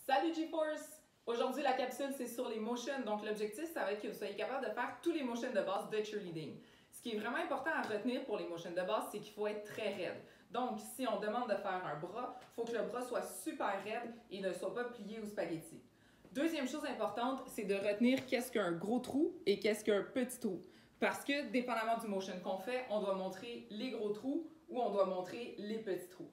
Salut G-Force! Aujourd'hui, la capsule, c'est sur les motions. Donc, l'objectif, ça va être que vous soyez capable de faire tous les motions de base de cheerleading. Ce qui est vraiment important à retenir pour les motions de base, c'est qu'il faut être très raide. Donc, si on demande de faire un bras, il faut que le bras soit super raide et ne soit pas plié au spaghetti. Deuxième chose importante, c'est de retenir qu'est-ce qu'un gros trou et qu'est-ce qu'un petit trou. Parce que, dépendamment du motion qu'on fait, on doit montrer les gros trous ou on doit montrer les petits trous.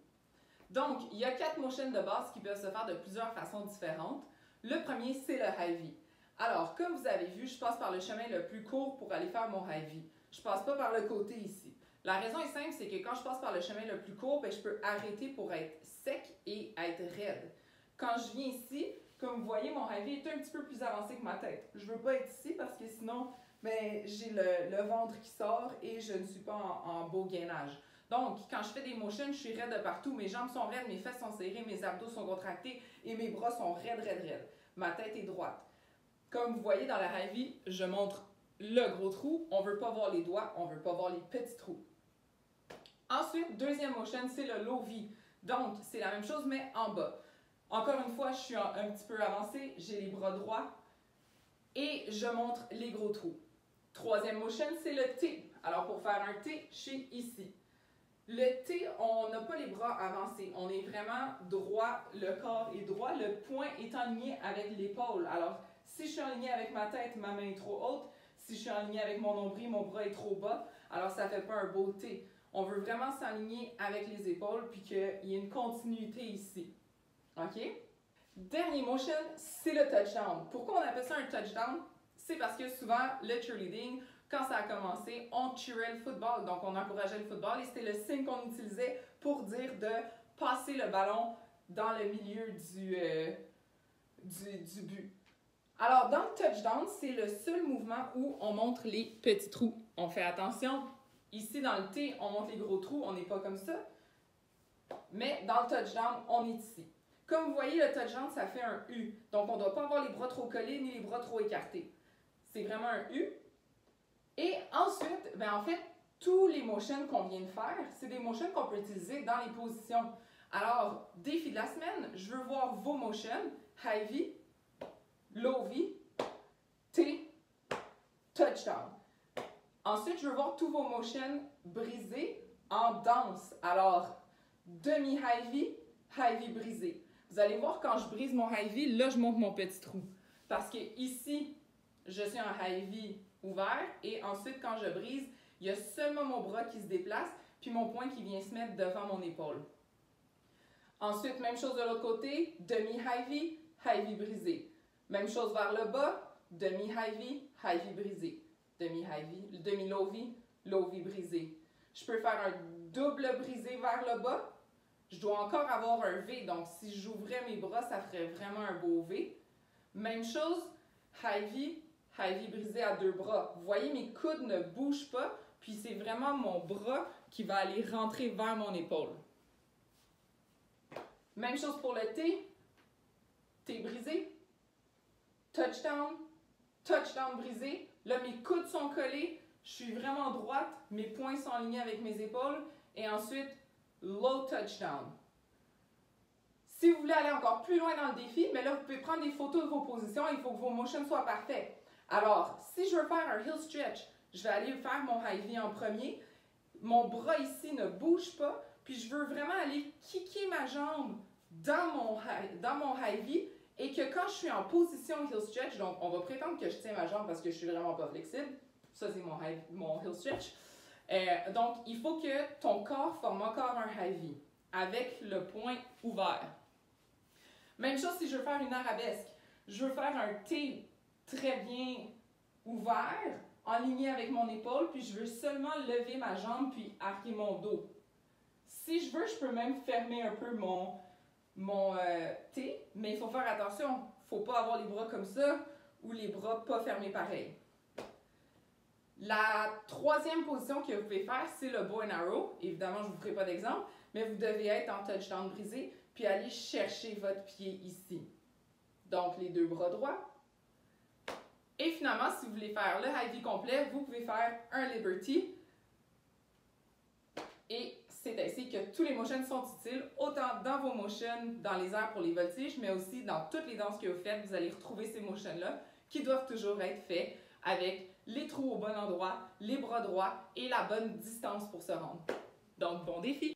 Donc, il y a 4 motions de base qui peuvent se faire de plusieurs façons différentes. Le premier, c'est le high-V. Alors, comme vous avez vu, je passe par le chemin le plus court pour aller faire mon high-V. Je ne passe pas par le côté ici. La raison est simple, c'est que quand je passe par le chemin le plus court, je peux arrêter pour être sec et être raide. Quand je viens ici, comme vous voyez, mon high-V est un petit peu plus avancé que ma tête. Je ne veux pas être ici parce que sinon, j'ai le ventre qui sort et je ne suis pas en beau gainage. Donc, quand je fais des motions, je suis raide de partout. Mes jambes sont raides, mes fesses sont serrées, mes abdos sont contractés et mes bras sont raides. Ma tête est droite. Comme vous voyez dans la high-V, je montre le gros trou. On ne veut pas voir les doigts, on ne veut pas voir les petits trous. Ensuite, deuxième motion, c'est le low-V. Donc, c'est la même chose, mais en bas. Encore une fois, je suis un petit peu avancée, j'ai les bras droits et je montre les gros trous. Troisième motion, c'est le T. Alors, pour faire un T, je suis ici. Le T, on n'a pas les bras avancés. On est vraiment droit, le corps est droit, le poing est aligné avec l'épaule. Alors, si je suis aligné avec ma tête, ma main est trop haute. Si je suis aligné avec mon nombril, mon bras est trop bas. Alors, ça ne fait pas un beau T. On veut vraiment s'aligner avec les épaules puis qu'il y ait une continuité ici. OK? Dernier motion, c'est le touchdown. Pourquoi on appelle ça un touchdown? C'est parce que souvent, le cheerleading, quand ça a commencé, on cheerait le football, donc on encourageait le football et c'était le signe qu'on utilisait pour dire de passer le ballon dans le milieu du but. Alors, dans le touchdown, c'est le seul mouvement où on montre les petits trous. On fait attention, ici dans le T, on montre les gros trous, on n'est pas comme ça, mais dans le touchdown, on est ici. Comme vous voyez, le touchdown, ça fait un U, donc on ne doit pas avoir les bras trop collés ni les bras trop écartés. C'est vraiment un U. Et ensuite, en fait, tous les motions qu'on vient de faire, c'est des motions qu'on peut utiliser dans les positions. Alors, défi de la semaine, je veux voir vos motions, high-V, low-V, T, touchdown. Ensuite, je veux voir tous vos motions brisés en danse. Alors, demi-high-V, high-V brisé. Vous allez voir quand je brise mon high-V, là, je monte mon petit trou. Parce que ici, je suis en high-V ouvert et ensuite, quand je brise, il y a seulement mon bras qui se déplace puis mon poing qui vient se mettre devant mon épaule. Ensuite, même chose de l'autre côté, demi-high-V, high-V brisé. Même chose vers le bas, demi-high-V, high-V brisé. Demi-high-V, demi-low-V, low-V brisé. Je peux faire un double brisé vers le bas. Je dois encore avoir un V, donc si j'ouvrais mes bras, ça ferait vraiment un beau V. Même chose, high-V brisé à deux bras. Vous voyez, mes coudes ne bougent pas, puis c'est vraiment mon bras qui va aller rentrer vers mon épaule. Même chose pour le T. T brisé. Touchdown. Touchdown brisé. Là, mes coudes sont collés. Je suis vraiment droite. Mes poings sont alignés avec mes épaules. Et ensuite, low touchdown. Si vous voulez aller encore plus loin dans le défi, mais là, vous pouvez prendre des photos de vos positions. Il faut que vos motions soient parfaites. Alors, si je veux faire un heel stretch, je vais aller faire mon high-V en premier. Mon bras ici ne bouge pas. Puis je veux vraiment aller kicker ma jambe dans mon high-V et que quand je suis en position heel stretch, donc on va prétendre que je tiens ma jambe parce que je suis vraiment pas flexible. Ça, c'est mon heel stretch. Donc, il faut que ton corps forme encore un high-V avec le poing ouvert. Même chose si je veux faire une arabesque. Je veux faire un T très bien ouvert, aligné avec mon épaule, puis je veux seulement lever ma jambe puis arquer mon dos. Si je veux, je peux même fermer un peu mon T, mais il faut faire attention. Il ne faut pas avoir les bras comme ça ou les bras pas fermés pareil. La troisième position que vous pouvez faire, c'est le bow and arrow. Évidemment, je ne vous ferai pas d'exemple, mais vous devez être en touchdown brisé, puis aller chercher votre pied ici. Donc, les deux bras droits. Et finalement, si vous voulez faire le high-V complet, vous pouvez faire un liberty. Et c'est ainsi que tous les motions sont utiles, autant dans vos motions, dans les airs pour les voltiges, mais aussi dans toutes les danses que vous faites, vous allez retrouver ces motions-là qui doivent toujours être faits avec les trous au bon endroit, les bras droits et la bonne distance pour se rendre. Donc, bon défi!